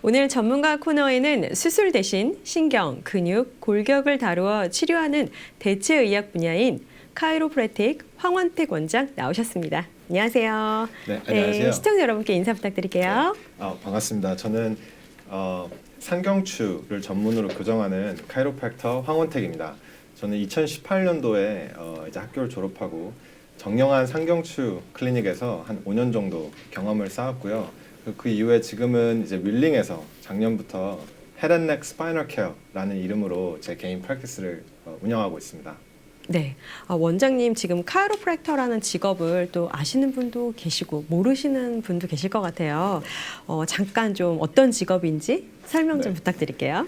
오늘 전문가 코너에는 수술 대신 신경, 근육, 골격을 다루어 치료하는 대체의학 분야인 카이로프래틱 황원택 원장 나오셨습니다. 안녕하세요. 네, 안녕하세요. 시청자 여러분께 인사 부탁드릴게요. 반갑습니다. 저는 상경추를 전문으로 교정하는 카이로프랙터 황원택입니다. 저는 2018년도에 이제 학교를 졸업하고 정영한 상경추 클리닉에서 한 5년 정도 경험을 쌓았고요. 그 이후에 지금은 이제 윌링에서 작년부터 헤드앤넥 스파이널 케어라는 이름으로 제 개인 프랙티스를 운영하고 있습니다. 네, 원장님 지금 카이로프랙터라는 직업을 또 아시는 분도 계시고 모르시는 분도 계실 것 같아요. 잠깐 좀 어떤 직업인지 설명 좀 부탁드릴게요.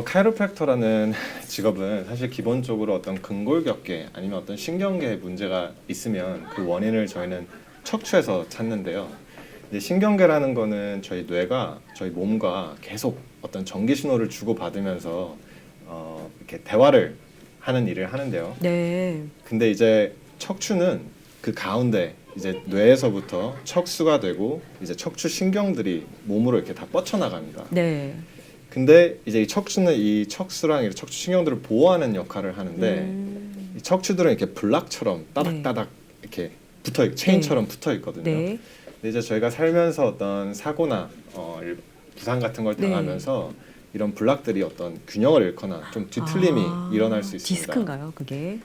카이로프랙터라는 직업은 사실 기본적으로 어떤 근골격계 아니면 어떤 신경계에 문제가 있으면 그 원인을 저희는 척추에서 찾는데요. 이제 신경계라는 거는 저희 뇌가 저희 몸과 계속 어떤 전기 신호를 주고받으면서 이렇게 대화를 하는 일을 하는데요. 네. 근데 이제 척추는 그 가운데 이제 뇌에서부터 척수가 되고 이제 척추 신경들이 몸으로 이렇게 다 뻗쳐나갑니다. 네. 근데 이제 이 척추는 이 척수랑 이 척추 신경들을 보호하는 역할을 하는데 이 척추들은 이렇게 블락처럼 따닥따닥 이렇게 체인처럼 붙어 있거든요. 네. 근데 이제 저희가 살면서 어떤 사고나 부상 같은 걸 당하면서 이런 블락들이 어떤 균형을 잃거나 좀 뒤틀림이 일어날 수 있습니다. 디스크인가요, 그게?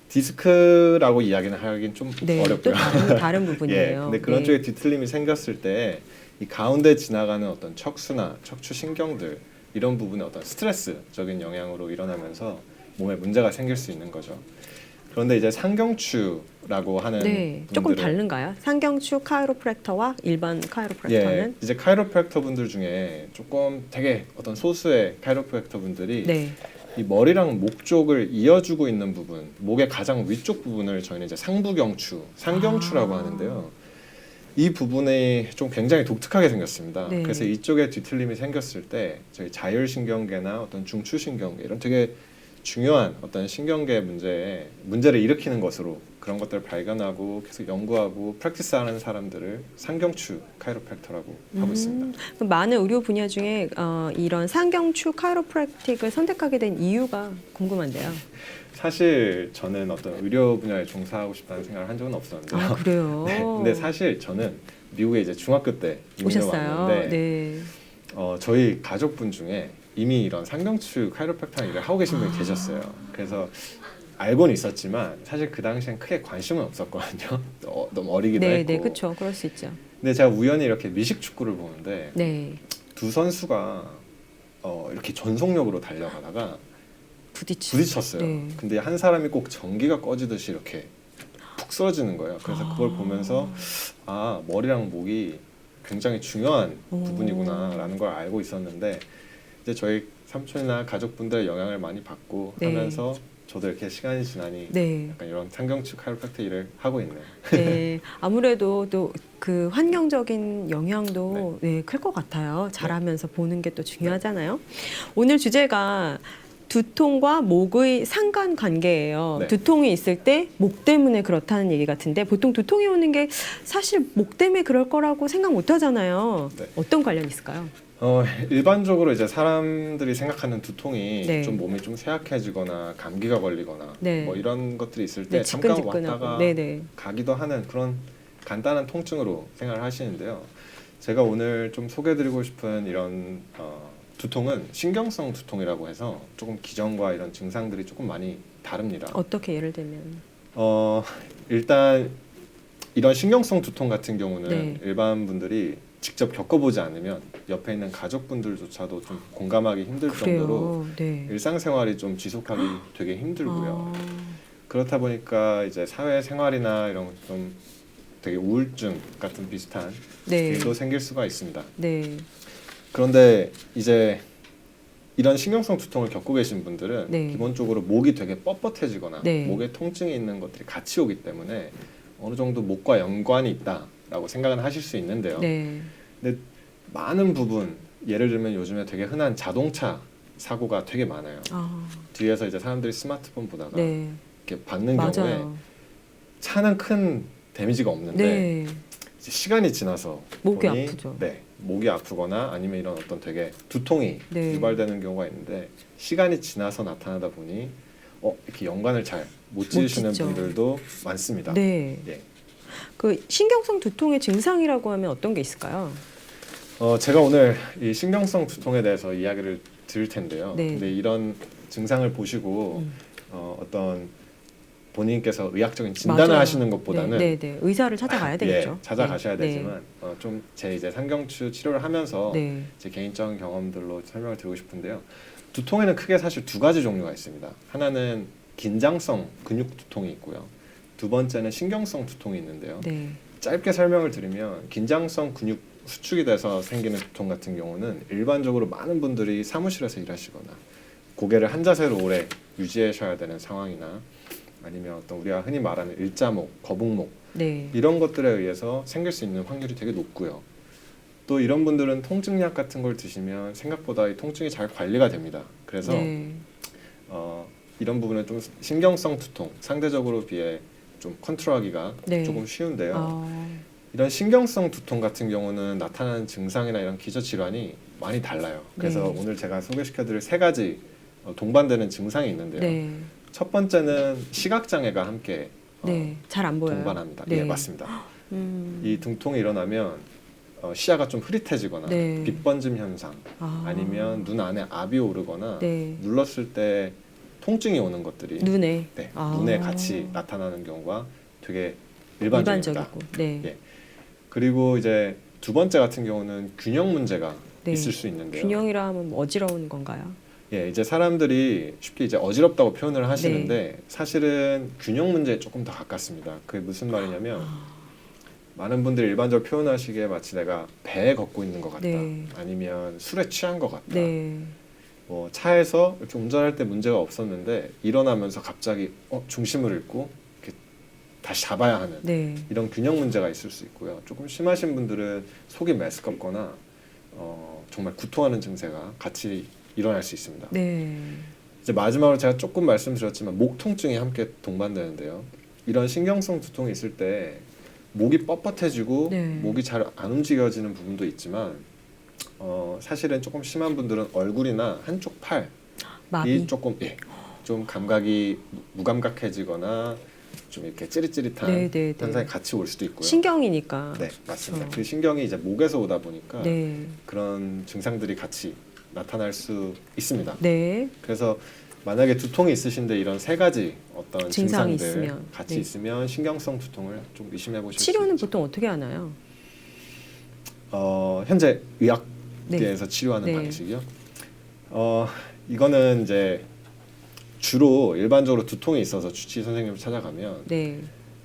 디스크라고 이야기는 하긴 좀 어렵고요. 또 다른 부분이에요. 근데 그런 쪽에 뒤틀림이 생겼을 때 이 가운데 지나가는 어떤 척수나 척추 신경들 이런 부분에 어떤 스트레스적인 영향으로 일어나면서 몸에 문제가 생길 수 있는 거죠. 그런데 이제 상경추라고 하는 조금 분들은 다른가요? 상경추 카이로프랙터와 일반 카이로프랙터는? 이제 카이로프랙터 분들 중에 조금 되게 어떤 소수의 카이로프랙터 분들이 이 머리랑 목 쪽을 이어주고 있는 부분, 목의 가장 위쪽 부분을 저희는 이제 상부경추, 상경추라고 하는데요. 이 부분이 좀 굉장히 독특하게 생겼습니다. 그래서 이쪽에 뒤틀림이 생겼을 때 저희 자율신경계나 어떤 중추신경계 이런 되게 중요한 어떤 신경계 문제를 일으키는 것으로 그런 것들을 발견하고 계속 연구하고 프랙티스하는 사람들을 상경추 카이로프랙터라고 하고 있습니다. 그럼 많은 의료 분야 중에 이런 상경추 카이로프랙틱을 선택하게 된 이유가 궁금한데요. 사실 저는 어떤 의료 분야에 종사하고 싶다는 생각을 한 적은 없었는데요. 아, 그래요? 근데 사실 저는 미국에 이제 중학교 때 이민을 왔는데 저희 가족분 중에 이미 이런 상경추 카이로프랙터 일을 하고 계신 분이 계셨어요. 그래서 알고는 있었지만 사실 그 당시엔 크게 관심은 없었거든요. 너무 어리기도 했고. 네, 그렇죠. 그럴 수 있죠. 근데 제가 우연히 이렇게 미식 축구를 보는데 두 선수가 이렇게 전속력으로 달려가다가 부딪혔어요. 근데 한 사람이 꼭 전기가 꺼지듯이 이렇게 푹 쓰러지는 거예요. 그래서 그걸 보면서 머리랑 목이 굉장히 중요한 부분이구나라는 걸 알고 있었는데 이제 저희 삼촌이나 가족분들의 영향을 많이 받고 하면서 저도 이렇게 시간이 지나니 약간 이런 상경추 카이로프랙터 일을 하고 있네요. 네, 아무래도 또 그 환경적인 영향도 클 것 같아요. 잘하면서 보는 게 또 중요하잖아요. 오늘 주제가 두통과 목의 상관관계예요. 두통이 있을 때 목 때문에 그렇다는 얘기 같은데 보통 두통이 오는 게 사실 목 때문에 그럴 거라고 생각 못 하잖아요. 어떤 관련이 있을까요? 일반적으로 이제 사람들이 생각하는 두통이 좀 몸이 좀 쇠약해지거나 감기가 걸리거나 뭐 이런 것들이 있을 때 잠깐 왔다가 가기도 하는 그런 간단한 통증으로 생각을 하시는데요. 제가 오늘 좀 소개해드리고 싶은 이런 두통은 신경성 두통이라고 해서 조금 기전과 이런 증상들이 조금 많이 다릅니다. 어떻게 예를 들면? 일단 이런 신경성 두통 같은 경우는 일반 분들이 직접 겪어보지 않으면 옆에 있는 가족분들조차도 좀 공감하기 힘들 정도로 일상생활이 좀 지속하기 되게 힘들고요. 그렇다 보니까 이제 사회생활이나 이런 좀 되게 우울증 같은 비슷한 일도 생길 수가 있습니다. 그런데 이제 이런 신경성 두통을 겪고 계신 분들은 기본적으로 목이 되게 뻣뻣해지거나 목에 통증이 있는 것들이 같이 오기 때문에 어느 정도 목과 연관이 있다라고 생각은 하실 수 있는데요. 근데 많은 부분, 예를 들면 요즘에 되게 흔한 자동차 사고가 되게 많아요. 뒤에서 이제 사람들이 스마트폰 보다가 이렇게 박는 경우에 차는 큰 데미지가 없는데 이제 시간이 지나서 목이 보니, 아프죠. 네, 목이 아프거나 아니면 이런 어떤 되게 두통이 네. 유발되는 경우가 있는데 시간이 지나서 나타나다 보니 이렇게 연관을 잘 못 지으시는 짓죠. 분들도 많습니다. 네. 예. 그 신경성 두통의 증상이라고 하면 어떤 게 있을까요? 제가 오늘 이 신경성 두통에 대해서 이야기를 드릴 텐데요. 네. 근데 이런 증상을 보시고 어떤 본인께서 의학적인 진단을 맞아요. 하시는 것보다는 네. 의사를 찾아가야 되겠죠. 찾아가셔야 네. 되지만 좀 제 이제 상경추 치료를 하면서 네. 제 개인적인 경험들로 설명을 드리고 싶은데요. 두통에는 크게 사실 두 가지 종류가 있습니다. 하나는 긴장성 근육 두통이 있고요. 두 번째는 신경성 두통이 있는데요. 네. 짧게 설명을 드리면 긴장성 근육 수축이 돼서 생기는 두통 같은 경우는 일반적으로 많은 분들이 사무실에서 일하시거나 고개를 한 자세로 오래 유지하셔야 되는 상황이나 아니면 어떤 우리가 흔히 말하는 일자목, 거북목 네. 이런 것들에 의해서 생길 수 있는 확률이 되게 높고요. 또 이런 분들은 통증약 같은 걸 드시면 생각보다 이 통증이 잘 관리가 됩니다. 그래서 네. 이런 부분은 좀 신경성 두통 상대적으로 비해 좀 컨트롤하기가 네. 조금 쉬운데요. 이런 신경성 두통 같은 경우는 나타나는 증상이나 이런 기저 질환이 많이 달라요. 그래서 네. 오늘 제가 소개시켜드릴 세 가지 동반되는 증상이 있는데요. 네. 첫 번째는 시각 장애가 함께 네. 잘 안 보여요. 동반합니다. 네. 예, 맞습니다. 이 등통이 일어나면 시야가 좀 흐릿해지거나 네. 빛 번짐 현상 아니면 눈 안에 압이 오르거나 네. 눌렀을 때 통증이 오는 것들이 눈에 눈에 같이 나타나는 경우가 되게 일반적입니다. 일반적이고. 네. 예. 그리고 이제 두 번째 같은 경우는 균형 문제가 네. 있을 수 있는데요. 균형이라 하면 어지러운 건가요? 예, 이제 사람들이 쉽게 이제 어지럽다고 표현을 하시는데 사실은 균형 문제에 조금 더 가깝습니다. 그게 무슨 말이냐면 많은 분들이 일반적으로 표현하시기에 마치 내가 배에 걷고 있는 것 같다. 네. 아니면 술에 취한 것 같다. 네. 뭐 차에서 이렇게 운전할 때 문제가 없었는데 일어나면서 갑자기 중심을 잃고 이렇게 다시 잡아야 하는 네. 이런 균형 문제가 있을 수 있고요. 조금 심하신 분들은 속이 메스껍거나 정말 구토하는 증세가 같이 일어날 수 있습니다. 네. 이제 마지막으로 제가 조금 말씀드렸지만 목 통증이 함께 동반되는데요. 이런 신경성 두통이 있을 때 목이 뻣뻣해지고 네. 목이 잘 안 움직여지는 부분도 있지만 사실은 조금 심한 분들은 얼굴이나 한쪽 팔이 마비. 조금 좀 감각이 무감각해지거나 좀 이렇게 찌릿찌릿한 네, 네, 네. 현상이 같이 올 수도 있고요. 신경이니까. 네, 맞습니다. 그렇죠. 그 신경이 이제 목에서 오다 보니까 네. 그런 증상들이 같이 나타날 수 있습니다. 네. 그래서 만약에 두통이 있으신데 이런 세 가지 어떤 증상이 증상들 있으면, 같이 네. 있으면 신경성 두통을 좀 의심해 보실 수 치료는 있죠. 보통 어떻게 하나요? 현재 의학계에서 치료하는 네. 방식이요. 이거는 이제 주로 일반적으로 두통이 있어서 주치의 선생님을 찾아가면 네.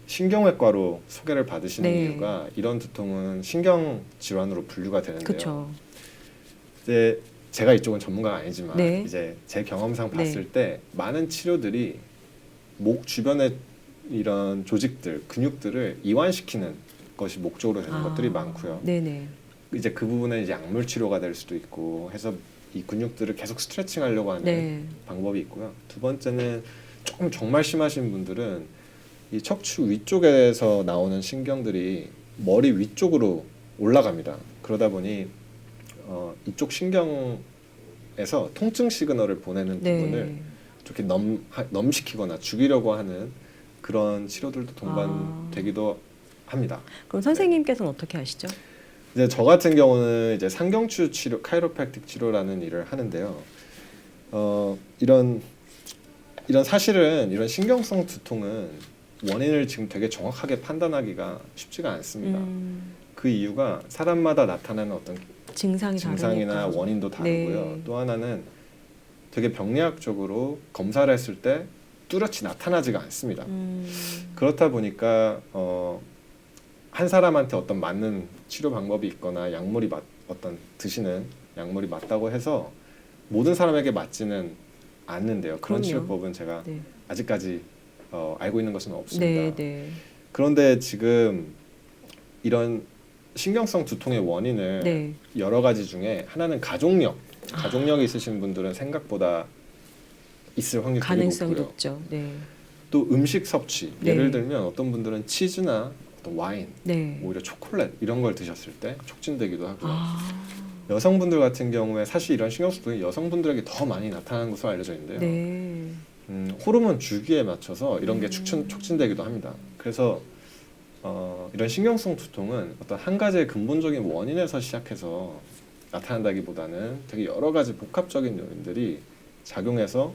신경외과로 소개를 받으시는 네. 이유가 이런 두통은 신경 질환으로 분류가 되는데요. 그렇죠. 이제 제가 이쪽은 전문가가 아니지만 네. 이제 제 경험상 네. 봤을 때 많은 치료들이 목 주변의 이런 조직들, 근육들을 이완시키는 것이 목적으로 되는 것들이 많고요. 네네. 이제 그 부분은 이제 약물 치료가 될 수도 있고 해서 이 근육들을 계속 스트레칭하려고 하는 네. 방법이 있고요. 두 번째는 조금 정말 심하신 분들은 이 척추 위쪽에서 나오는 신경들이 머리 위쪽으로 올라갑니다. 그러다 보니 이쪽 신경에서 통증 시그널을 보내는 부분을 네. 이렇게 넘시키거나 죽이려고 하는 그런 치료들도 동반되기도 합니다. 그럼 선생님께서는 어떻게 하시죠? 이제 저 같은 경우는 이제 상경추 치료, 카이로프랙틱 치료라는 일을 하는데요. 이런 사실은 이런 신경성 두통은 원인을 지금 되게 정확하게 판단하기가 쉽지가 않습니다. 그 이유가 사람마다 나타나는 어떤 증상이나 증상이나 원인도 다르고요. 네. 또 하나는 되게 병리학적으로 검사를 했을 때 뚜렷이 나타나지가 않습니다. 그렇다 보니까 한 사람한테 어떤 맞는 치료 방법이 있거나 약물이 어떤 드시는 약물이 맞다고 해서 모든 사람에게 맞지는 않는데요. 그런 그럼요. 치료법은 제가 네. 아직까지 알고 있는 것은 없습니다. 네, 네. 그런데 지금 이런 신경성 두통의 원인을 네. 여러 가지 중에 하나는 가족력이 있으신 분들은 생각보다 있을 확률이 되게 가능성이 높고요. 높죠. 네. 또 음식 섭취, 네. 예를 들면 어떤 분들은 치즈나 어떤 와인, 네. 오히려 초콜릿 이런 걸 드셨을 때 촉진되기도 하고요. 아, 여성분들 같은 경우에 사실 이런 신경소통이 여성분들에게 더 많이 나타나는 것으로 알려져 있는데요. 네. 호르몬 주기에 맞춰서 이런 게 촉진되기도 합니다. 그래서 이런 신경성 두통은 어떤 한 가지의 근본적인 원인에서 시작해서 나타난다기보다는 되게 여러 가지 복합적인 요인들이 작용해서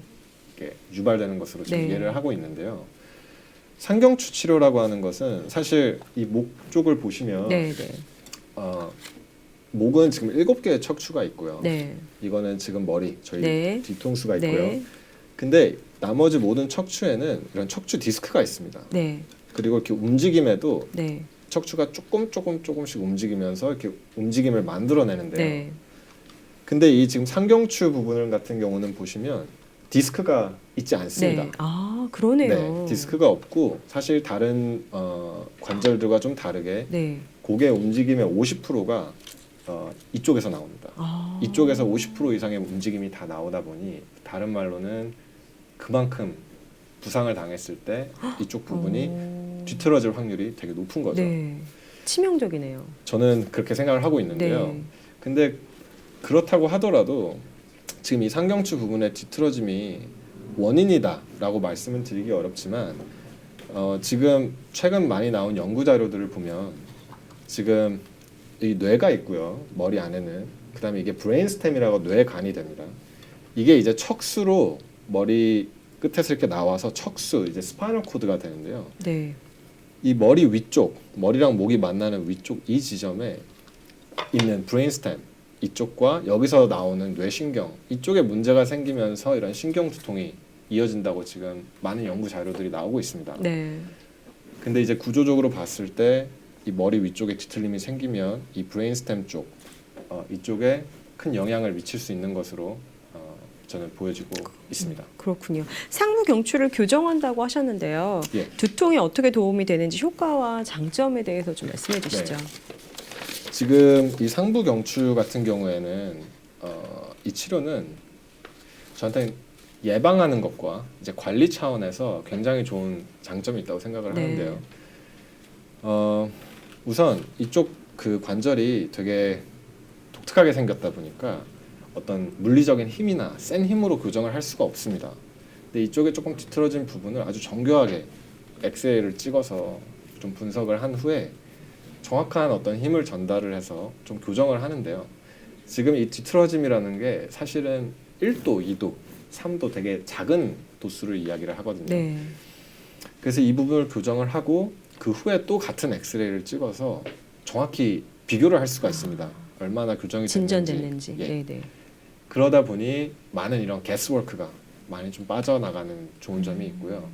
이렇게 유발되는 것으로 지금 네. 이해를 하고 있는데요. 상경추 치료라고 하는 것은 사실 이 목 쪽을 보시면 네, 네. 목은 지금 7개의 척추가 있고요. 네. 이거는 지금 머리, 저희 네. 뒤통수가 있고요. 네. 근데 나머지 모든 척추에는 이런 척추 디스크가 있습니다. 네. 그리고 이렇게 움직임에도 네. 척추가 조금씩 움직이면서 이렇게 움직임을 만들어내는데요. 네. 근데 이 지금 상경추 부분 같은 경우는 보시면 디스크가 있지 않습니다. 네. 아, 그러네요. 네, 디스크가 없고 사실 다른 관절들과 좀 다르게 네. 고개 움직임의 50%가 이쪽에서 나옵니다. 아. 이쪽에서 50% 이상의 움직임이 다 나오다 보니 다른 말로는 그만큼 부상을 당했을 때 이쪽 부분이 뒤틀어질 확률이 되게 높은 거죠. 네. 치명적이네요. 저는 그렇게 생각을 하고 있는데요. 네. 근데 그렇다고 하더라도 지금 이 상경추 부분의 뒤틀어짐이 원인이다라고 말씀을 드리기 어렵지만 지금 최근 많이 나온 연구 자료들을 보면 지금 이 뇌가 있고요. 머리 안에는 그다음에 이게 브레인스템이라고 뇌간이 됩니다. 이게 이제 척수로 머리 끝에서 이렇게 나와서 척수 이제 스파이널 코드가 되는데요. 네. 이 머리 위쪽, 머리랑 목이 만나는 위쪽 이 지점에 있는 브레인스템 이쪽과 여기서 나오는 뇌신경 이쪽에 문제가 생기면서 이런 신경 두통이 이어진다고 지금 많은 연구 자료들이 나오고 있습니다. 네. 근데 이제 구조적으로 봤을 때 이 머리 위쪽에 뒤틀림이 생기면 이 브레인스템 쪽 이쪽에 큰 영향을 미칠 수 있는 것으로 저는 보여지고 있습니다. 그렇군요. 상부 경추를 교정한다고 하셨는데요. 예. 두통에 어떻게 도움이 되는지 효과와 장점에 대해서 좀 말씀해 주시죠. 네. 지금 이 상부 경추 같은 경우에는 이 치료는 저한테 예방하는 것과 이제 관리 차원에서 굉장히 좋은 장점이 있다고 생각을 네. 하는데요. 우선 이쪽 그 관절이 되게 독특하게 생겼다 보니까 어떤 물리적인 힘이나 센 힘으로 교정을 할 수가 없습니다. 근데 이쪽에 조금 뒤틀어진 부분을 아주 정교하게 엑스레이를 찍어서 좀 분석을 한 후에 정확한 어떤 힘을 전달을 해서 좀 교정을 하는데요. 지금 이 뒤틀어짐이라는 게 사실은 1도, 2도, 3도 되게 작은 도수를 이야기를 하거든요. 네. 그래서 이 부분을 교정을 하고 그 후에 또 같은 엑스레이를 찍어서 정확히 비교를 할 수가 있습니다. 얼마나 교정이 진전됐는지. 예. 네, 네. 그러다 보니 많은 이런 게스워크가 많이 좀 빠져나가는 좋은 점이 있고요.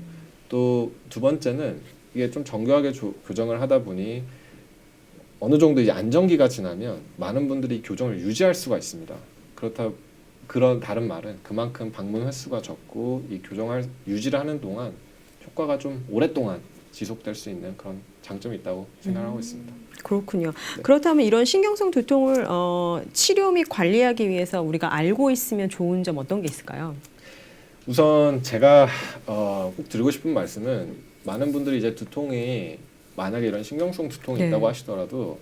또 두 번째는 이게 좀 정교하게 교정을 하다 보니 어느 정도 이제 안정기가 지나면 많은 분들이 교정을 유지할 수가 있습니다. 그런 다른 말은 그만큼 방문 횟수가 적고 이 교정을 유지를 하는 동안 효과가 좀 오랫동안 지속될 수 있는 그런 장점이 있다고 생각하고 있습니다. 그렇군요. 네. 그렇다면 이런 신경성 두통을 치료 및 관리하기 위해서 우리가 알고 있으면 좋은 점 어떤 게 있을까요? 우선 제가 꼭 드리고 싶은 말씀은 많은 분들이 이제 두통이 만약에 이런 신경성 두통이 네. 있다고 하시더라도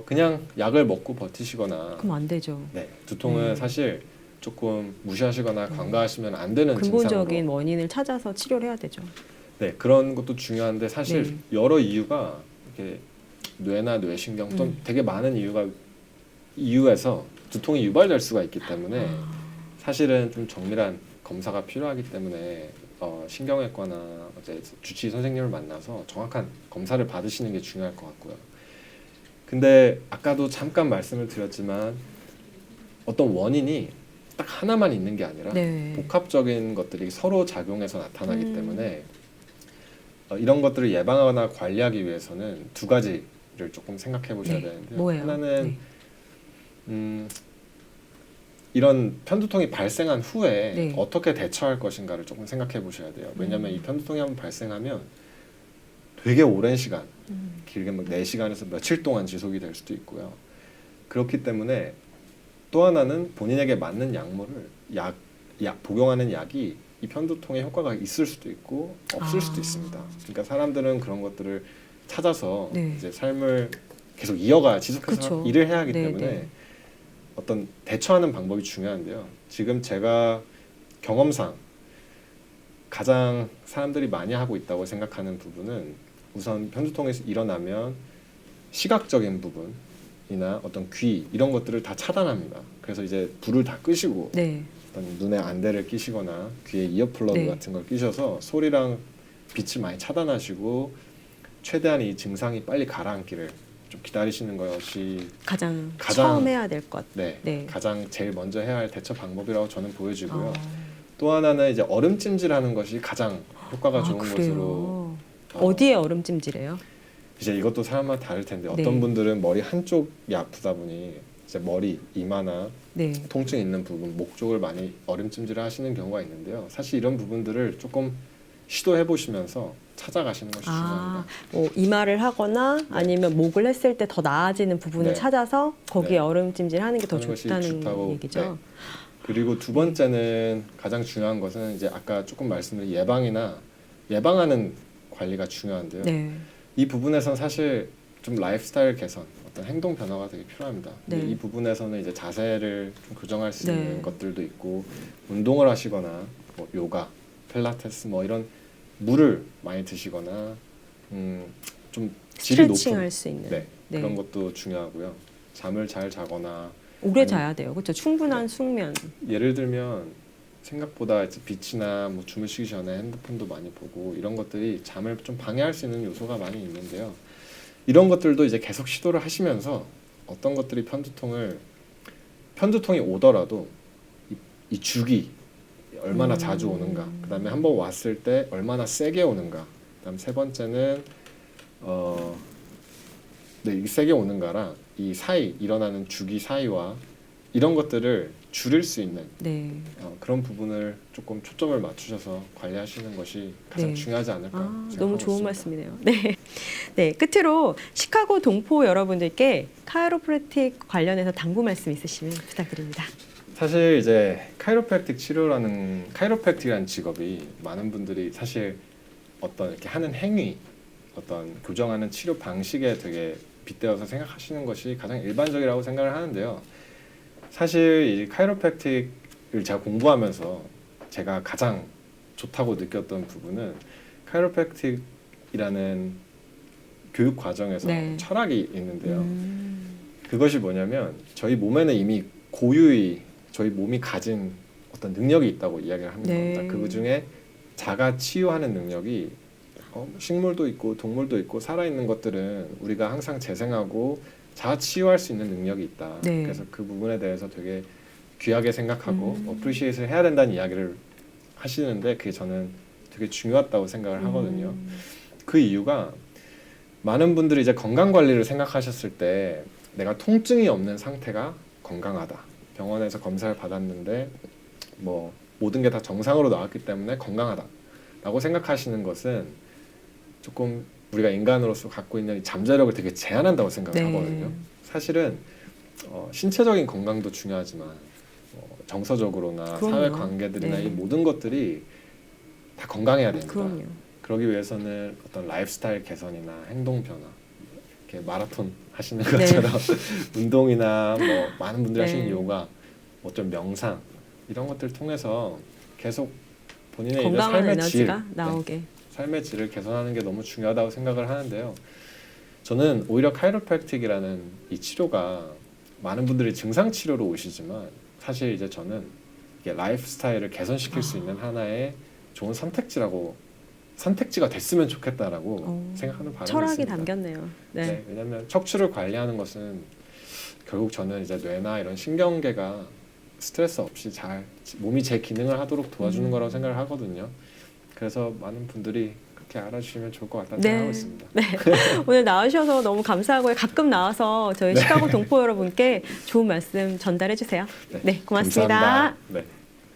그냥 약을 먹고 버티시거나 그럼 안 되죠. 네, 두통은 사실 조금 무시하시거나 관가하시면 안 되는 근본적인 증상으로 원인을 찾아서 치료를 해야 되죠. 네, 그런 것도 중요한데 사실 네. 여러 이유가 이렇게 뇌나 뇌신경 또 되게 많은 이유에서 두통이 유발될 수가 있기 때문에 사실은 좀 정밀한 검사가 필요하기 때문에 신경외과나 이제 주치의 선생님을 만나서 정확한 검사를 받으시는 게 중요할 것 같고요. 근데 아까도 잠깐 말씀을 드렸지만 어떤 원인이 딱 하나만 있는 게 아니라 네. 복합적인 것들이 서로 작용해서 나타나기 때문에 이런 것들을 예방하거나 관리하기 위해서는 두 가지를 조금 생각해 보셔야 네. 되는데요. 뭐예요? 하나는 네. 이런 편두통이 발생한 후에 네. 어떻게 대처할 것인가를 조금 생각해 보셔야 돼요. 왜냐하면 이 편두통이 한번 발생하면 되게 오랜 시간, 길게 막 4시간에서 며칠 동안 지속이 될 수도 있고요. 그렇기 때문에 또 하나는 본인에게 맞는 약물을 복용하는 약이 이 편두통에 효과가 있을 수도 있고 없을 수도 있습니다. 그러니까 사람들은 그런 것들을 찾아서 네. 이제 삶을 계속 이어가 지속해서 그쵸. 일을 해야 하기 네, 때문에 네. 어떤 대처하는 방법이 중요한데요. 지금 제가 경험상 가장 사람들이 많이 하고 있다고 생각하는 부분은 우선 편두통이 일어나면 시각적인 부분이나 어떤 귀 이런 것들을 다 차단합니다. 그래서 이제 불을 다 끄시고 네. 어떤 눈에 안대를 끼시거나 귀에 이어플러그 네. 같은 걸 끼셔서 소리랑 빛을 많이 차단하시고 최대한 이 증상이 빨리 가라앉기를 좀 기다리시는 것이 가장 가장- 처음 해야 될 것. 네, 네. 가장 제일 먼저 해야 할 대처 방법이라고 저는 보여지고요. 어. 또 하나는 이제 얼음찜질하는 것이 가장 효과가 좋은 그래요? 것으로 어디에 얼음찜질해요? 이제 이것도 사람마다 다를 텐데 어떤 네. 분들은 머리 한쪽이 아프다 보니 이제 머리, 이마나 네. 통증 있는 부분, 목 쪽을 많이 얼음찜질을 하시는 경우가 있는데요. 사실 이런 부분들을 조금 시도해 보시면서 찾아가시는 것이 중요합니다. 뭐 이마를 하거나 아니면 목을 했을 때 더 나아지는 부분을 네. 찾아서 거기에 네. 얼음찜질 하는 게 더 하는 것이 좋다는 좋다고, 얘기죠. 네. 그리고 두 번째는 가장 중요한 것은 이제 아까 조금 말씀드린 예방하는 관리가 중요한데요. 네. 이 부분에선 사실 좀 라이프스타일 개선, 어떤 행동 변화가 되게 필요합니다. 근데 네. 이 부분에서는 이제 자세를 좀 교정할 수 네. 있는 것들도 있고 운동을 하시거나 뭐 요가, 필라테스 뭐 이런 물을 많이 드시거나 좀 질이 스트레칭 높은 할 수 있는. 네, 네. 그런 것도 중요하고요. 잠을 잘 자거나 오래 아니- 자야 돼요. 그렇죠. 충분한 네. 숙면. 예를 들면 생각보다 이제 빛이나 뭐 주무시기 전에 핸드폰도 많이 보고 이런 것들이 잠을 좀 방해할 수 있는 요소가 많이 있는데요. 이런 것들도 이제 계속 시도를 하시면서 어떤 것들이 편두통이 오더라도 이 주기 얼마나 자주 오는가, 그다음에 한번 왔을 때 얼마나 세게 오는가, 그다음 세 번째는 네, 이 세게 오는가랑 이 사이 일어나는 주기 사이와 이런 것들을 줄일 수 있는 네. 그런 부분을 조금 초점을 맞추셔서 관리하시는 것이 가장 네. 중요하지 않을까 생각하고 너무 좋은 있습니다. 말씀이네요. 네. 네. 끝으로 시카고 동포 여러분들께 카이로프랙틱 관련해서 당부 말씀 있으시면 부탁드립니다. 사실 이제 카이로프랙틱이라는 직업이 많은 분들이 사실 어떤 이렇게 하는 행위, 어떤 교정하는 치료 방식에 되게 빗대어서 생각하시는 것이 가장 일반적이라고 생각을 하는데요. 사실 이 카이로프랙틱을 제가 공부하면서 제가 가장 좋다고 느꼈던 부분은 카이로프랙틱이라는 교육 과정에서 네. 철학이 있는데요. 그것이 뭐냐면 저희 몸에는 이미 고유의 저희 몸이 가진 어떤 능력이 있다고 이야기를 하는 네. 겁니다. 그 중에 자가 치유하는 능력이 식물도 있고 동물도 있고 살아있는 것들은 우리가 항상 재생하고 자아 치유할 수 있는 능력이 있다. 네. 그래서 그 부분에 대해서 되게 귀하게 생각하고 어프리시에이트를 해야 된다는 이야기를 하시는데 그게 저는 되게 중요하다고 생각을 하거든요. 그 이유가 많은 분들이 이제 건강 관리를 생각하셨을 때 내가 통증이 없는 상태가 건강하다. 병원에서 검사를 받았는데 뭐 모든 게 다 정상으로 나왔기 때문에 건강하다라고 생각하시는 것은 조금 우리가 인간으로서 갖고 있는 이 잠재력을 되게 제한한다고 생각을 네. 하거든요. 사실은 신체적인 건강도 중요하지만 정서적으로나 그럼요. 사회 관계들이나 네. 이 모든 것들이 다 건강해야 됩니다. 그럼요. 그러기 위해서는 어떤 라이프스타일 개선이나 행동 변화, 이렇게 마라톤 하시는 네. 것처럼 운동이나 뭐 많은 분들이 네. 하시는 요가, 어떤 명상 이런 것들을 통해서 계속 본인의 이런 건강한 삶의 질, 에너지가 나오게. 삶의 질을 개선하는 게 너무 중요하다고 생각을 하는데요. 저는 오히려 카이로프랙틱이라는 이 치료가 많은 분들이 증상 치료로 오시지만 사실 이제 저는 이게 라이프 스타일을 개선시킬 수 있는 하나의 좋은 선택지가 됐으면 좋겠다라고 생각하는 바람이 철학이 있습니다. 담겼네요. 네. 네, 왜냐하면 척추를 관리하는 것은 결국 저는 이제 뇌나 이런 신경계가 스트레스 없이 잘 몸이 제 기능을 하도록 도와주는 거라고 생각을 하거든요. 그래서 많은 분들이 그렇게 알아주시면 좋을 것 같다는 네. 생각하고 있습니다. 네. 오늘 나오셔서 너무 감사하고요. 가끔 나와서 저희 시카고 동포 여러분께 좋은 말씀 전달해 주세요. 네, 고맙습니다. 감사합니다. 네.